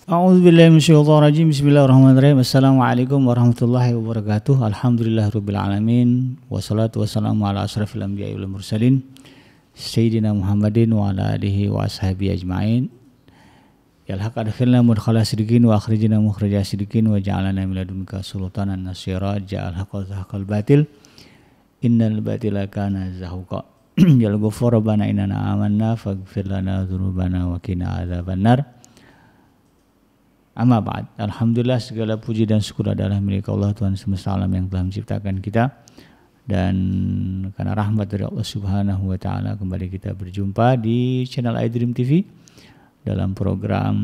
A'udzubillahi minasyaitonirrajim. Bismillahirrahmanirrahim. Assalamualaikum warahmatullahi wabarakatuh. Alhamdulillahirabbil alamin. Wassalatu wassalamu ala asyrafil anbiya'i wal mursalin sayyidina Muhammadin wa ala alihi wa ashabihi ajmain. Ya haq adkhilna mudkhala sidqin wa akhrijna mukhraja sidqin wa ja'alna min ladunka sultanan nasira. Ja'al haqqa zahaqal batil. Innal batila kana zahuqa. Ya ghafur rabbana innana amanna faghfir lana dzunubana wa qina adzabannar. Amma ba'd. Alhamdulillah, segala puji dan syukur adalah milik Allah, Tuhan semesta alam yang telah menciptakan kita. Dan karena rahmat dari Allah Subhanahu wa taala, kembali kita berjumpa di channel iDream TV dalam program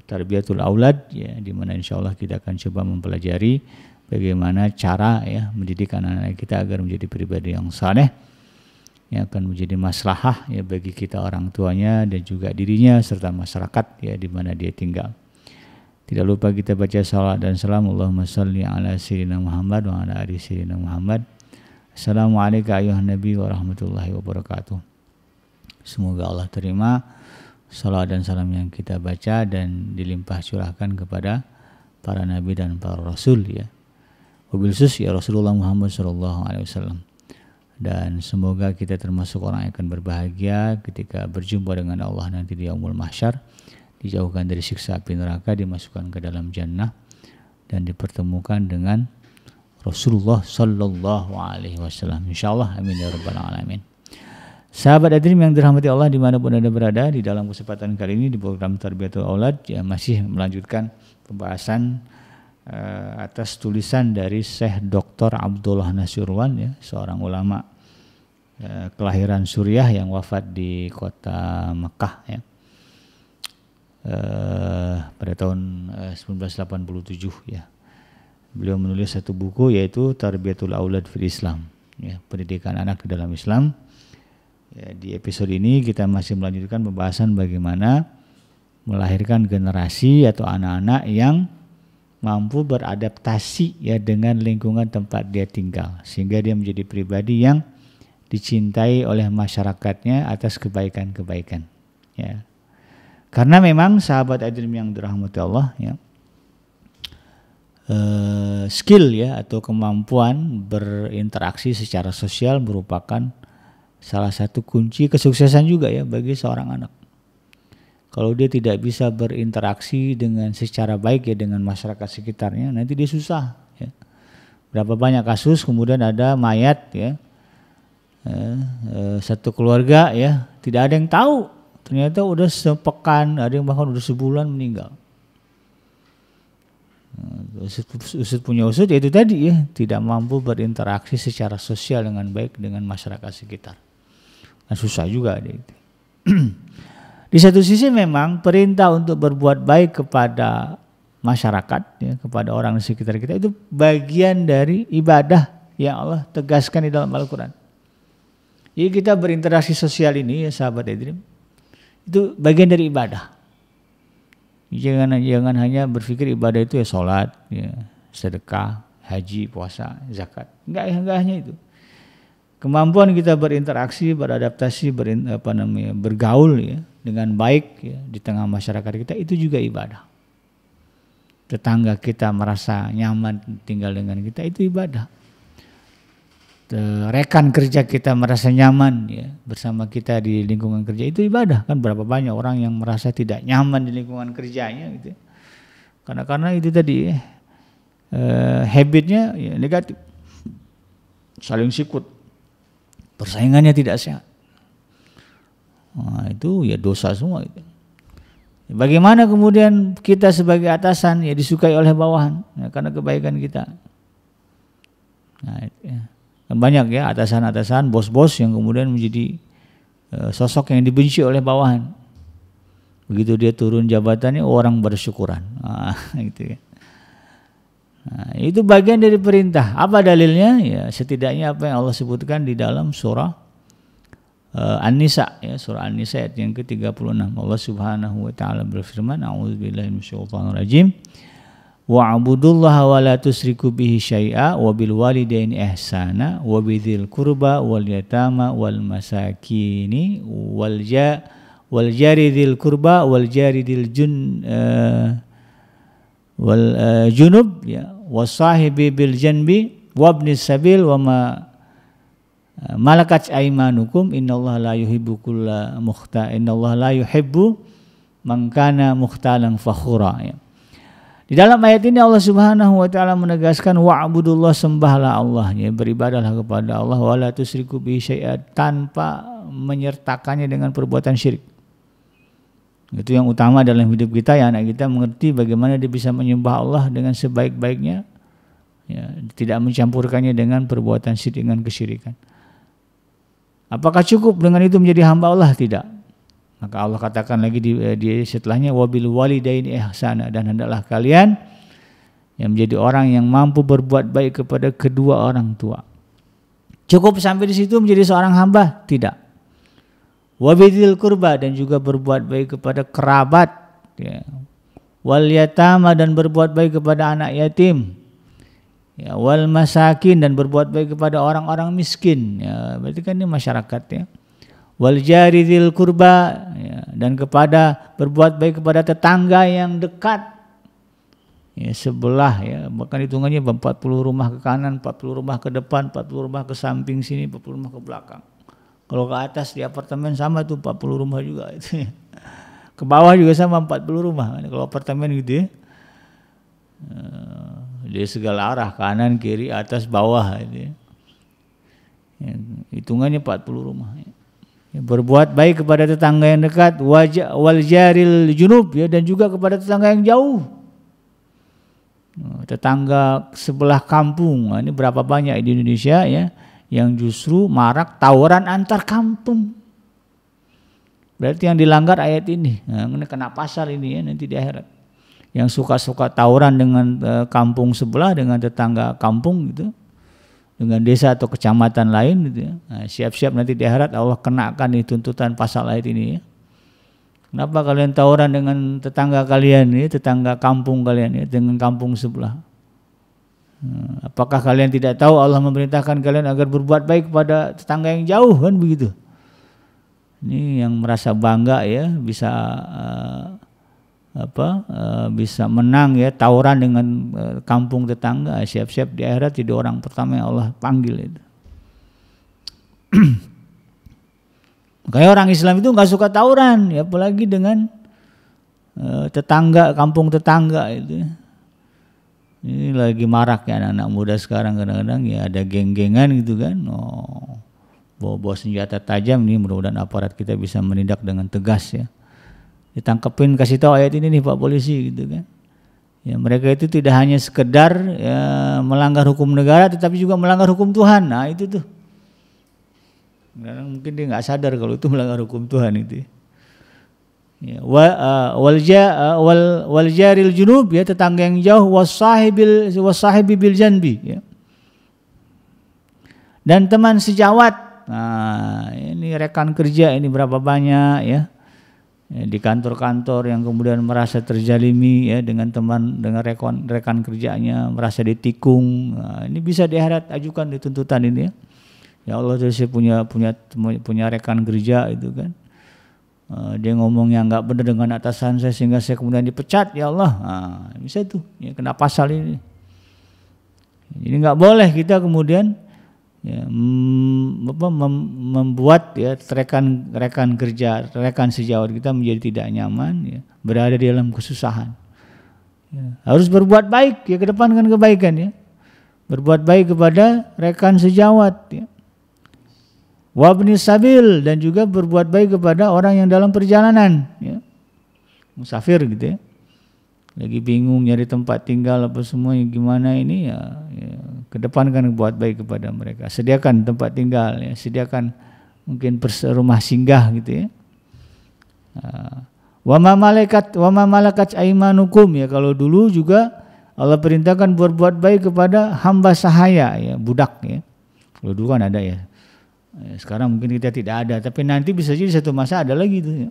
Tarbiyatul Aulad, ya, di mana insyaallah kita akan coba mempelajari bagaimana cara ya mendidik anak-anak kita agar menjadi pribadi yang saleh, yang akan menjadi maslahah ya bagi kita orang tuanya dan juga dirinya serta masyarakat ya di mana dia tinggal. Tidak lupa kita baca salawat dan salam. Allahumma salli ala sayyidina Muhammad wa ala ali sayyidina Muhammad. Assalamualaikum ayuhan nabi wa rahmatullahi wabarakatuh. Semoga Allah terima salawat dan salam yang kita baca dan dilimpah curahkan kepada para nabi dan para rasul ya. Wabil khusus ya Rasulullah Muhammad sallallahu alaihi wasallam. Dan semoga kita termasuk orang yang akan berbahagia ketika berjumpa dengan Allah nanti di yaumul mahsyar, dijauhkan dari siksa api neraka, dimasukkan ke dalam jannah dan dipertemukan dengan Rasulullah sallallahu alaihi wasallam. Insyaallah, amin ya rabbal alamin. Sahabat iDream yang dirahmati Allah dimanapun Anda berada, di dalam kesempatan kali ini di program Tarbiyatul Aulad ya masih melanjutkan pembahasan atas tulisan dari Syekh Dr. Abdullah Nasuirwan ya, seorang ulama kelahiran Suriah yang wafat di kota Mekah ya. Pada tahun 1987 ya. Beliau menulis satu buku yaitu Tarbiyatul Aulad fil Islam ya, pendidikan anak di dalam Islam. Ya, di episode ini kita masih melanjutkan pembahasan bagaimana melahirkan generasi atau anak-anak yang mampu beradaptasi ya dengan lingkungan tempat dia tinggal sehingga dia menjadi pribadi yang dicintai oleh masyarakatnya atas kebaikan-kebaikan ya. Karena memang sahabat iDream yang dirahmati Allah ya, skill ya atau kemampuan berinteraksi secara sosial merupakan salah satu kunci kesuksesan juga ya bagi seorang anak. Kalau dia tidak bisa berinteraksi dengan secara baik ya dengan masyarakat sekitarnya, nanti dia susah ya. Berapa banyak kasus kemudian ada mayat ya, satu keluarga ya tidak ada yang tahu. Ternyata udah sepekan, ada yang bahkan udah sebulan meninggal. Usut punya usut yaitu tadi ya, tidak mampu berinteraksi secara sosial dengan baik dengan masyarakat sekitar. Nah, susah juga ada itu. Di satu sisi memang perintah untuk berbuat baik kepada masyarakat ya, kepada orang di sekitar kita itu bagian dari ibadah yang Allah tegaskan di dalam Al-Quran. Jadi kita berinteraksi sosial ini ya sahabat iDream, itu bagian dari ibadah. Jangan hanya berpikir ibadah itu ya sholat, ya, sedekah, haji, puasa, zakat. Enggak hanya itu. Kemampuan kita berinteraksi, beradaptasi, bergaul ya dengan baik ya di tengah masyarakat kita itu juga ibadah. Tetangga kita merasa nyaman tinggal dengan kita itu ibadah. Rekan kerja kita merasa nyaman ya bersama kita di lingkungan kerja itu ibadah. Kan berapa banyak orang yang merasa tidak nyaman di lingkungan kerjanya gitu. Karena itu tadi habitnya ya negatif. Saling sikut. Persaingannya tidak sehat. Nah, itu ya dosa semua itu. Bagaimana kemudian kita sebagai atasan ya disukai oleh bawahan ya, karena kebaikan kita. Nah, itu ya. Banyak ya atasan-atasan, bos-bos yang kemudian menjadi sosok yang dibenci oleh bawahan. Begitu dia turun jabatannya orang bersyukuran. Nah, gitu ya. Nah, itu bagian dari perintah. Apa dalilnya? Ya setidaknya apa yang Allah sebutkan di dalam surah An-Nisa ya, surah An-Nisa ayat yang ke-36. Allah Subhanahu wa taala berfirman, a'udzubillahi minasyaitonirrajim. Wa'budullaha wa la tusyriku bihi syai'a wa bil walidaini ihsana wa bidzil qurba wal yatama wal masakini wal jari dzil qurba wal jari dzil wal junub ya, wasahibi bil janbi wabnis sabil wa ma malakat aimanukum innallaha la yuhibbu kulla innallaha la yuhibbu man kana mukhtalan fakhura ya. Di dalam ayat ini Allah Subhanahu wa taala menegaskan wa'budullah, sembahlah Allah ya, beribadahlah kepada Allah wala tusyriku bihi syai'a, tanpa menyertakannya dengan perbuatan syirik. Itu yang utama dalam hidup kita ya, anak kita mengerti bagaimana dia bisa menyembah Allah dengan sebaik-baiknya ya, tidak mencampurkannya dengan perbuatan syirik, dengan kesyirikan. Apakah cukup dengan itu menjadi hamba Allah? Tidak. Maka Allah katakan lagi di setelahnya wabil walidaini ihsana, dan hendaklah kalian yang menjadi orang yang mampu berbuat baik kepada kedua orang tua. Cukup sampai di situ menjadi seorang hamba? Tidak. Wabidzil qurba, dan juga berbuat baik kepada kerabat ya. Wal yatama, dan berbuat baik kepada anak yatim ya. Wal masakin, dan berbuat baik kepada orang-orang miskin ya. Berarti kan ini masyarakat ya. Wal jari dzil qurba ya, dan kepada berbuat baik kepada tetangga yang dekat ya, sebelah ya, bahkan hitungannya 40 rumah ke kanan, 40 rumah ke depan, 40 rumah ke samping sini, 40 rumah ke belakang. Kalau ke atas di apartemen sama tuh 40 rumah juga itu. Ke bawah juga sama 40 rumah. Kalau apartemen gitu ya. Di segala arah, kanan, kiri, atas, bawah gitu ya. Hitungannya 40 rumah ya. Berbuat baik kepada tetangga yang dekat, wal jaril junub ya, dan juga kepada tetangga yang jauh. Tetangga sebelah kampung. Nah, ini berapa banyak di Indonesia ya yang justru marak tawuran antar kampung. Berarti yang dilanggar ayat ini. Nah, ini kena pasal ini ya nanti di akhirat. Yang suka-suka tawuran dengan kampung sebelah, dengan tetangga kampung gitu, dengan desa atau kecamatan lain gitu ya. Nah, siap-siap nanti di akhirat Allah kenakan nih tuntutan pasal ayat ini ya. Kenapa kalian tawuran dengan tetangga kalian ya, tetangga kampung kalian ya, dengan kampung sebelah? Apakah kalian tidak tahu Allah memerintahkan kalian agar berbuat baik kepada tetangga yang jauh, kan begitu? Ini yang merasa bangga ya bisa bisa menang ya tawuran dengan kampung tetangga, siap-siap di akhirat jadi orang pertama yang Allah panggil itu. Makanya orang Islam itu nggak suka tawuran ya, apalagi dengan tetangga, kampung tetangga itu. Ini lagi marak ya anak-anak muda sekarang, kadang-kadang ya ada geng-gengan gitu kan. Bawa senjata tajam nih, mudah-mudahan aparat kita bisa menindak dengan tegas ya. Ditangkepin, kasih tahu ayat ini nih Pak Polisi gitu kan. Ya, mereka itu tidak hanya sekedar ya, melanggar hukum negara, tetapi juga melanggar hukum Tuhan. Nah itu tuh. Kadang mungkin dia nggak sadar kalau itu melanggar hukum Tuhan itu. Ya, wal jaril junub ya, tetangga yang jauh, wasahibi bil janbi ya. Dan teman sejawat. Nah, ini rekan kerja ini berapa banyak ya. Di kantor-kantor yang kemudian merasa terzalimi ya dengan teman, dengan rekan kerjanya, merasa ditikung. Nah, ini bisa di akhirat ajukan di tuntutan ini ya. Ya Allah, saya punya rekan kerja itu kan. Dia ngomong yang nggak benar dengan atasan saya sehingga saya kemudian dipecat, ya Allah. Nah, bisa tuh ya, kena pasal ini. Jadi nggak boleh kita kemudian ya, membuat ya rekan kerja, rekan sejawat kita menjadi tidak nyaman ya, berada di dalam kesusahan ya. Harus berbuat baik ya, kedepankan kebaikan ya, berbuat baik kepada rekan sejawat ya. Wabni sabil, dan juga berbuat baik kepada orang yang dalam perjalanan ya, musafir gitu ya, lagi bingung nyari tempat tinggal apa semuanya gimana ini ya, kedepankan buat baik kepada mereka, sediakan tempat tinggal ya, sediakan mungkin rumah singgah gitu ya. Wa ma malakat aimanukum ya, kalau dulu juga Allah perintahkan berbuat baik kepada hamba sahaya ya, budak ya. Kalau dulu kan ada ya. Sekarang mungkin kita tidak ada, tapi nanti bisa jadi satu masa ada lagi itu ya.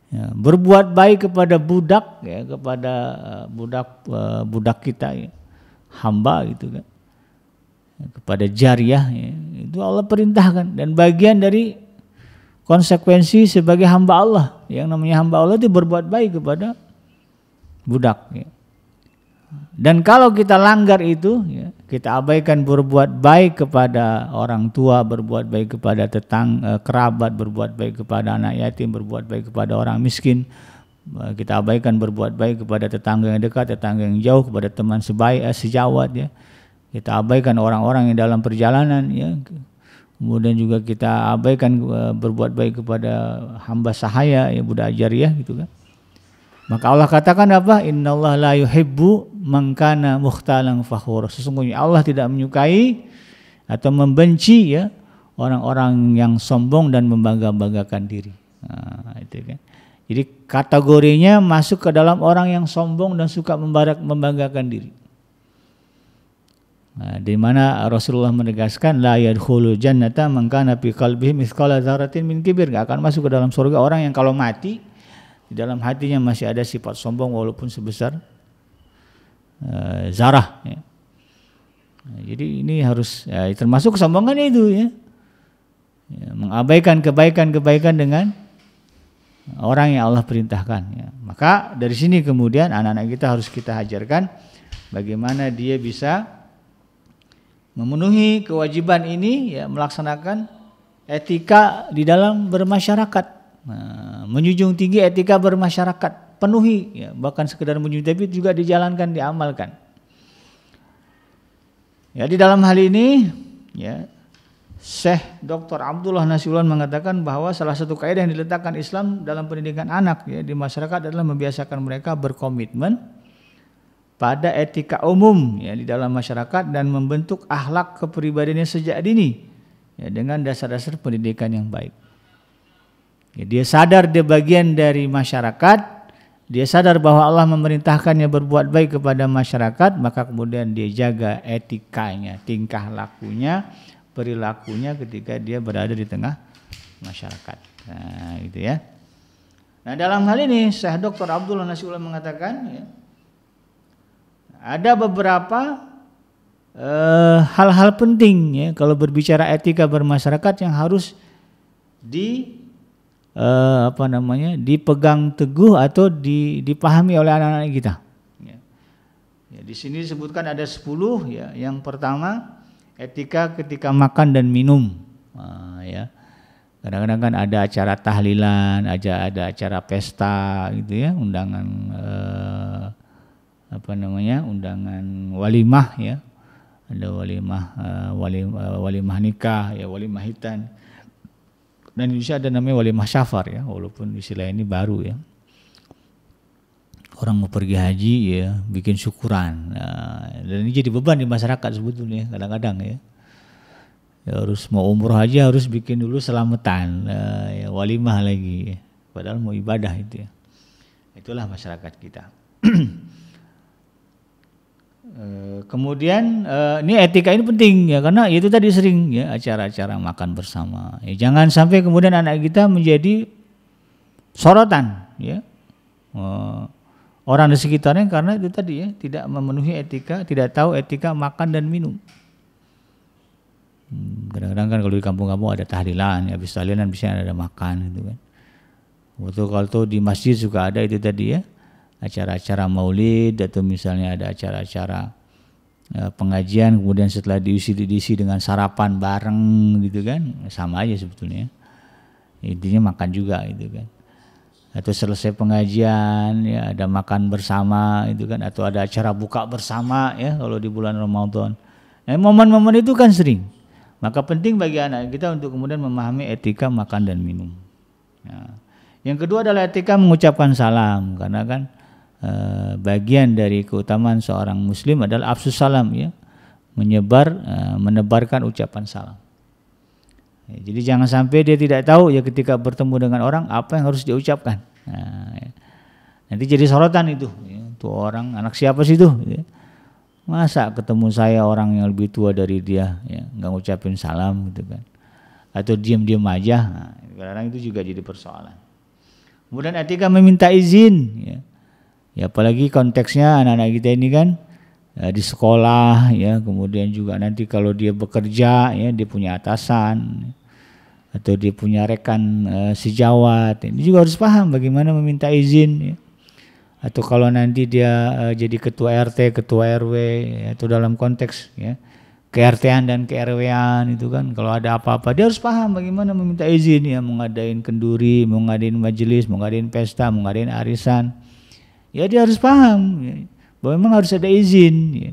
Ya, berbuat baik kepada budak ya, kepada budak kita ya, hamba gitu kan, ya, kepada jariah ya, itu Allah perintahkan, dan bagian dari konsekuensi sebagai hamba Allah. Yang namanya hamba Allah itu berbuat baik kepada budak. Ya. Dan kalau kita langgar itu, ya, kita abaikan berbuat baik kepada orang tua, berbuat baik kepada tetangga, kerabat, berbuat baik kepada anak yatim, berbuat baik kepada orang miskin, kita abaikan berbuat baik kepada tetangga yang dekat, tetangga yang jauh, kepada teman sejawat, ya. Kita abaikan orang-orang yang dalam perjalanan, ya. Kemudian juga kita abaikan berbuat baik kepada hamba sahaya, ya, budak jariyah gitu kan. Maka Allah katakan apa? Innallaha la yuhibbu man kana mukhtalan fakhur. Sesungguhnya Allah tidak menyukai atau membenci, ya, orang-orang yang sombong dan membangga-banggakan diri. Nah, itu kan. Jadi kategorinya masuk ke dalam orang yang sombong dan suka membanggakan diri. Nah, di mana Rasulullah menegaskan la yadkhulul jannata man kana fi qalbihi mithqala dzarratin min kibir. Enggak akan masuk ke dalam surga orang yang kalau mati di dalam hatinya masih ada sifat sombong walaupun sebesar zarah. Ya. Nah, jadi ini harus, ya, termasuk kesombongan itu, ya. Ya, mengabaikan kebaikan-kebaikan dengan orang yang Allah perintahkan. Ya. Maka dari sini kemudian anak-anak kita harus kita ajarkan bagaimana dia bisa memenuhi kewajiban ini, ya, melaksanakan etika di dalam bermasyarakat. Nah, menjunjung tinggi etika bermasyarakat, penuhi, ya, bahkan sekedar menjunjung tapi juga dijalankan, diamalkan. Ya, di dalam hal ini, ya, Syekh Dr. Abdullah Nasirullahi mengatakan bahwa salah satu kaidah yang diletakkan Islam dalam pendidikan anak, ya, di masyarakat adalah membiasakan mereka berkomitmen pada etika umum, ya, di dalam masyarakat dan membentuk akhlak kepribadiannya sejak dini, ya, dengan dasar-dasar pendidikan yang baik. Ya, dia sadar dia bagian dari masyarakat, dia sadar bahwa Allah memerintahkannya berbuat baik kepada masyarakat, maka kemudian dia jaga etikanya, tingkah lakunya, perilakunya ketika dia berada di tengah masyarakat. Nah, gitu ya. Nah, dalam hal ini Syekh Dr. Abdullah Nasirullahi mengatakan, ya, ada beberapa hal-hal penting, ya, kalau berbicara etika bermasyarakat yang harus dipegang teguh atau dipahami oleh anak-anak kita. Ya. Ya, di sini disebutkan ada 10, ya. Yang pertama, etika ketika makan dan minum. Ya. Kadang-kadang kan ada acara tahlilan, ada acara pesta gitu, ya, undangan undangan walimah, ya. Ada walimah nikah, ya, walimah hitan. Dan di Indonesia ada namanya walimah syafar, ya, walaupun istilah ini baru, ya. Orang mau pergi haji, ya, bikin syukuran. Nah, dan ini jadi beban di masyarakat sebetulnya kadang-kadang, ya. Ya, harus mau umroh haji harus bikin dulu selamatan, ya, walimah lagi, ya. Padahal mau ibadah itu, ya. Itulah masyarakat kita. Kemudian ini etika ini penting, ya, karena itu tadi sering, ya, acara-acara makan bersama. Ya, jangan sampai kemudian anak kita menjadi sorotan, ya, orang di sekitarnya karena itu tadi, ya, tidak memenuhi etika, tidak tahu etika makan dan minum. Kadang-kadang kan kalau di kampung-kampung ada tahlilan, ya, habis tahlilan biasanya ada makan gitu kan. Waktu kalau di masjid juga ada itu tadi, ya, acara-acara maulid atau misalnya ada acara-acara pengajian, kemudian setelah diisi dengan sarapan bareng gitu kan, sama aja sebetulnya. Intinya makan juga gitu kan. Atau selesai pengajian, ya, ada makan bersama itu kan, atau ada acara buka bersama, ya, kalau di bulan Ramadan. Nah, momen-momen itu kan sering. Maka penting bagi anak kita untuk kemudian memahami etika makan dan minum. Nah, yang kedua adalah etika mengucapkan salam, karena kan bagian dari keutamaan seorang muslim adalah afsus salam, ya, menebarkan ucapan salam. Ya, jadi jangan sampai dia tidak tahu, ya, ketika bertemu dengan orang apa yang harus diucapkan. Nah, ya. Nanti jadi sorotan itu, ya, tuh orang anak siapa sih itu, ya. Masa ketemu saya orang yang lebih tua dari dia, ya, nggak ngucapin salam gitu kan, atau diam-diam aja. Nah, kadang-kadang itu juga jadi persoalan. Kemudian etika meminta izin, ya. Ya, apalagi konteksnya anak-anak kita ini kan di sekolah, ya, kemudian juga nanti kalau dia bekerja, ya, dia punya atasan atau dia punya rekan sejawat, ini juga harus paham bagaimana meminta izin, ya. atau kalau nanti dia jadi ketua RT, ketua RW, atau dalam konteks ya ke-RT-an dan ke-RW-an itu kan, kalau ada apa-apa dia harus paham bagaimana meminta izin ya, mau ngadain kenduri, mau ngadain majelis, mau ngadain pesta, mau ngadain arisan. Ya dia harus paham ya, bahwa memang harus ada izin ya.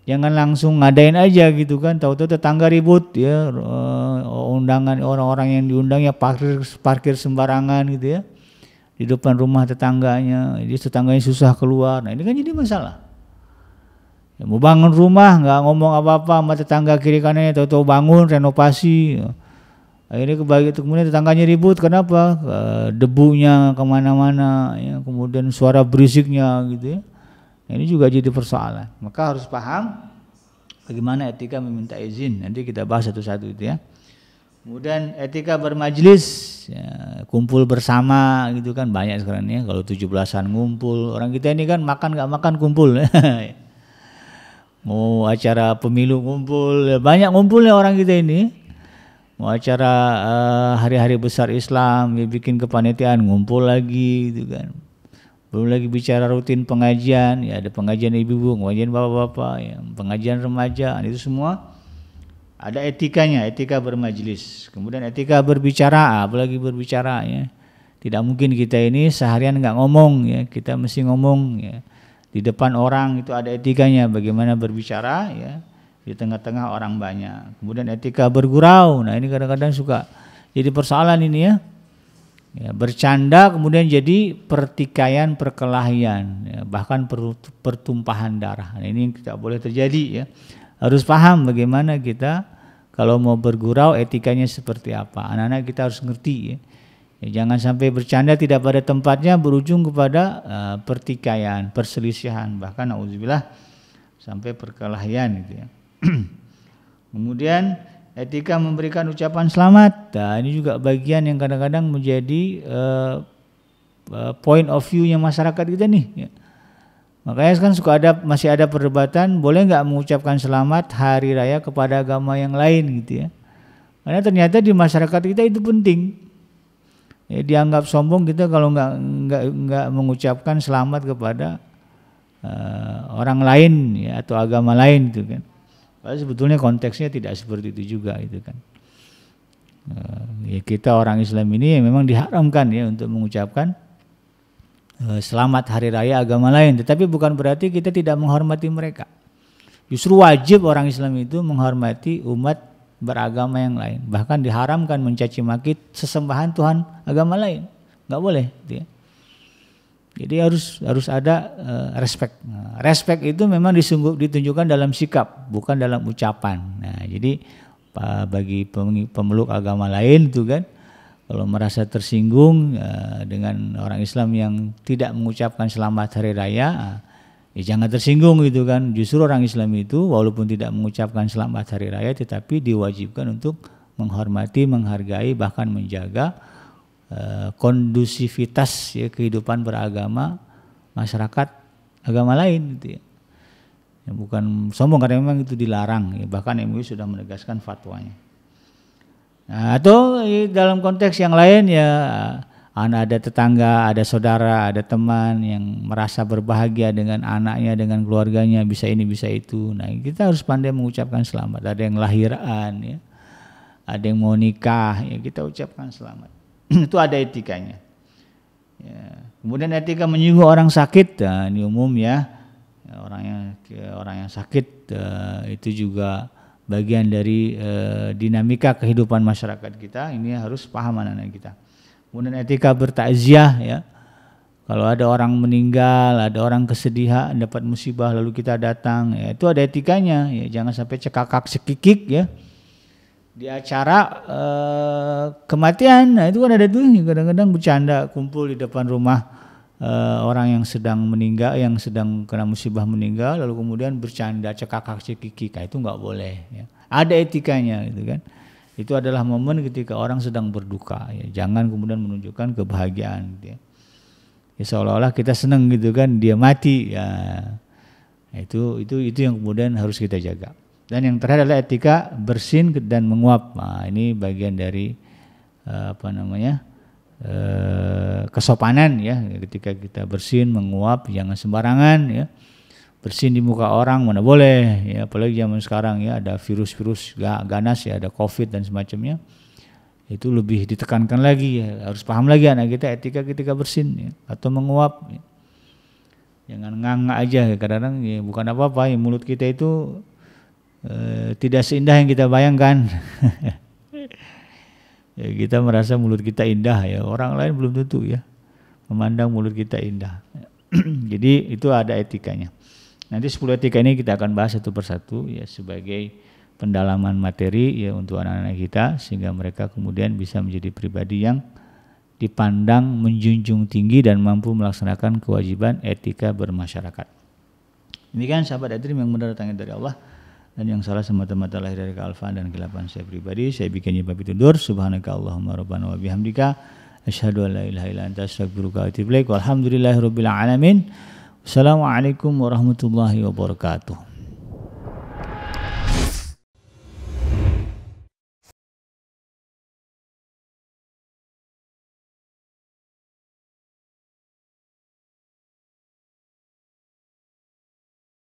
Jangan langsung ngadain aja gitu kan, tahu-tahu tetangga ribut ya, undangan orang-orang yang diundang ya parkir sembarangan gitu ya di depan rumah tetangganya, jadi tetangganya susah keluar. Nah ini kan jadi masalah. Ya, mau bangun rumah nggak ngomong apa-apa sama tetangga kiri kanannya, tahu-tahu bangun renovasi. Akhirnya kemudian tetangganya ribut, kenapa? Debunya kemana-mana, ya, kemudian suara berisiknya gitu ya. Nah, ini juga jadi persoalan. Maka harus paham bagaimana etika meminta izin. Nanti kita bahas satu-satu itu ya. Kemudian etika bermajlis, ya, kumpul bersama gitu kan, banyak sekarang ya. Kalau 17-an ngumpul, orang kita ini kan makan nggak makan kumpul. Mau acara pemilu ngumpul, banyak ngumpulnya orang kita ini. Mau acara hari-hari besar Islam, ya bikin kepanitiaan ngumpul lagi gitu kan. Belum lagi bicara rutin pengajian, ya ada pengajian ibu-ibu, pengajian bapak-bapak, ya, pengajian remaja, itu semua ada etikanya, etika bermajlis. Kemudian etika berbicara, apalagi berbicara ya. Tidak mungkin kita ini seharian nggak ngomong ya, kita mesti ngomong ya. Di depan orang itu ada etikanya, bagaimana berbicara ya di tengah-tengah orang banyak. Kemudian etika bergurau, nah ini kadang-kadang suka jadi persoalan ini ya. Ya, bercanda kemudian jadi pertikaian, perkelahian, ya, bahkan pertumpahan darah. Nah, ini tidak boleh terjadi ya. Harus paham bagaimana kita kalau mau bergurau etikanya seperti apa. Anak-anak kita harus ngerti ya. Ya, jangan sampai bercanda tidak pada tempatnya berujung kepada pertikaian, perselisihan, bahkan nauzubillah sampai perkelahian gitu ya. Kemudian etika memberikan ucapan selamat. Nah, ini juga bagian yang kadang-kadang menjadi point of view-nya masyarakat kita nih ya. Makanya kan masih ada perdebatan boleh nggak mengucapkan selamat hari raya kepada agama yang lain gitu ya. Karena ternyata di masyarakat kita itu penting. Ya, dianggap sombong kita kalau nggak mengucapkan selamat kepada orang lain ya, atau agama lain gitu kan. Padahal sebetulnya konteksnya tidak seperti itu juga gitu kan. Ya kita orang Islam ini ya memang diharamkan ya untuk mengucapkan selamat hari raya agama lain, tetapi bukan berarti kita tidak menghormati mereka. Justru wajib orang Islam itu menghormati umat beragama yang lain. Bahkan diharamkan mencaci maki sesembahan Tuhan agama lain, nggak boleh. Gitu ya. Jadi harus ada respect. Nah, respect itu memang ditunjukkan dalam sikap, bukan dalam ucapan. Nah, jadi bagi pemeluk agama lain itu kan, kalau merasa tersinggung dengan orang Islam yang tidak mengucapkan selamat hari raya, ya jangan tersinggung gitu kan. Justru orang Islam itu walaupun tidak mengucapkan selamat hari raya, tetapi diwajibkan untuk menghormati, menghargai, bahkan menjaga kondusivitas ya kehidupan beragama masyarakat agama lain gitu ya. Ya bukan sombong karena memang itu dilarang ya, bahkan MUI sudah menegaskan fatwanya. Nah, atau dalam konteks yang lain ya, ada tetangga, ada saudara, ada teman yang merasa berbahagia dengan anaknya, dengan keluarganya, bisa ini bisa itu. Nah, kita harus pandai mengucapkan selamat. Ada yang lahiran ya, ada yang mau nikah ya, kita ucapkan selamat. Itu ada etikanya. Ya. Kemudian etika menyinggung orang sakit, nah, ini umum ya. Orang yang sakit itu juga bagian dari dinamika kehidupan masyarakat kita. Ini harus paham anak-anak kita. Kemudian etika bertakziah ya. Kalau ada orang meninggal, ada orang kesedihan, dapat musibah lalu kita datang, ya itu ada etikanya. Ya jangan sampai cekakak sekikik ya. Di acara kematian, nah itu kan ada tuh kadang-kadang bercanda kumpul di depan rumah orang yang sedang meninggal, yang sedang kena musibah meninggal, lalu kemudian bercanda cekakak cekikik, itu nggak boleh. Ya. Ada etikanya, gitu kan? Itu adalah momen ketika orang sedang berduka, ya. Jangan kemudian menunjukkan kebahagiaan, gitu ya. Ya seolah-olah kita senang gitu kan, dia mati, ya. Itu yang kemudian harus kita jaga. Dan yang terakhir adalah etika bersin dan menguap. Nah, ini bagian dari kesopanan ya, ketika kita bersin menguap jangan sembarangan ya. Bersin di muka orang mana boleh ya, apalagi zaman sekarang ya ada virus-virus ganas ya, ada COVID dan semacamnya. Itu lebih ditekankan lagi ya, harus paham lagi anak kita etika ketika bersin ya, atau menguap ya. Jangan nganga aja ya, kadang-kadang ya bukan apa-apa ya, mulut kita itu tidak seindah yang kita bayangkan. Ya, kita merasa mulut kita indah ya, orang lain belum tentu ya memandang mulut kita indah. Jadi itu ada etikanya. Nanti 10 etika ini kita akan bahas satu persatu ya, sebagai pendalaman materi ya untuk anak-anak kita, sehingga mereka kemudian bisa menjadi pribadi yang dipandang menjunjung tinggi dan mampu melaksanakan kewajiban etika bermasyarakat. Ini kan sahabat Adrim yang benar datangnya dari Allah, dan yang salah semata-mata lahir dari kealfaan dan kelapan saya pribadi. Saya bikinnya pamit undur. Subhanaka Allahumma rabbana wa bihamdika asyhadu an la ilaha illa anta astaghfiruka wa atubu ilaik. Walhamdulillahirabbil alamin. Assalamualaikum warahmatullahi wabarakatuh.